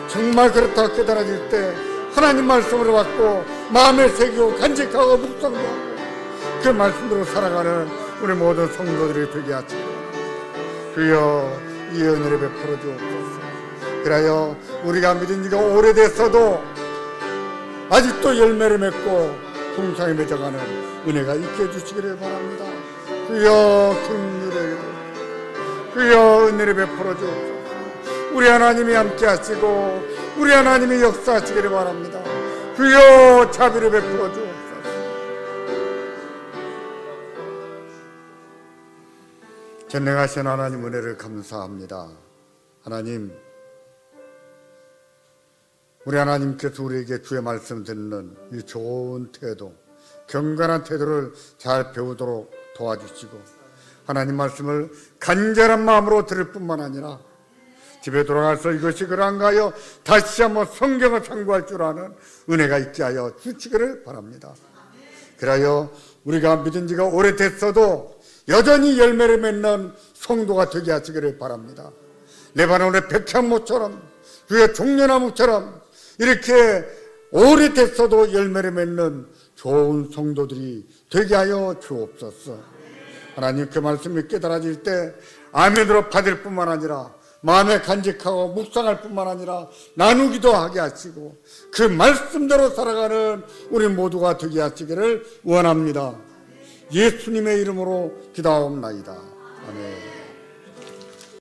정말 그렇다고 깨달아질 때 하나님 말씀으로 받고 마음에 새기고 간직하고 묵상도 하고 그 말씀대로 살아가는 우리 모든 성도들이 되게 하시고 주여 이 은혜를 베풀어 주옵소서. 그래야 우리가 믿은 지가 오래됐어도 아직도 열매를 맺고 풍성히 맺어가는 은혜가 있게 해주시기를 바랍니다. 주여 긍휼히 주여 은혜를 베풀어 주옵소서. 우리 하나님이 함께 하시고 우리 하나님이 역사하시기를 바랍니다. 주여 자비를 베풀어 주옵소서. 전능하신 하나님 은혜를 감사합니다. 하나님, 우리 하나님께서 우리에게 주의 말씀 듣는 이 좋은 태도, 경건한 태도를 잘 배우도록 도와주시고 하나님 말씀을 간절한 마음으로 들을 뿐만 아니라 집에 돌아가서 이것이 그런가요? 다시 한번 성경을 참고할 줄 아는 은혜가 있게 하여 주시기를 바랍니다. 그래야 우리가 믿은 지가 오래됐어도 여전히 열매를 맺는 성도가 되게 하시기를 바랍니다. 레바논의 백향목처럼 주의 종려나무처럼 이렇게 오래됐어도 열매를 맺는 좋은 성도들이 되게 하여 주옵소서. 하나님 그 말씀이 깨달아질 때 아멘으로 받을 뿐만 아니라 마음에 간직하고 묵상할 뿐만 아니라 나누기도 하게 하시고 그 말씀대로 살아가는 우리 모두가 되게 하시기를 원합니다. 예수님의 이름으로 기도하옵나이다. 아멘.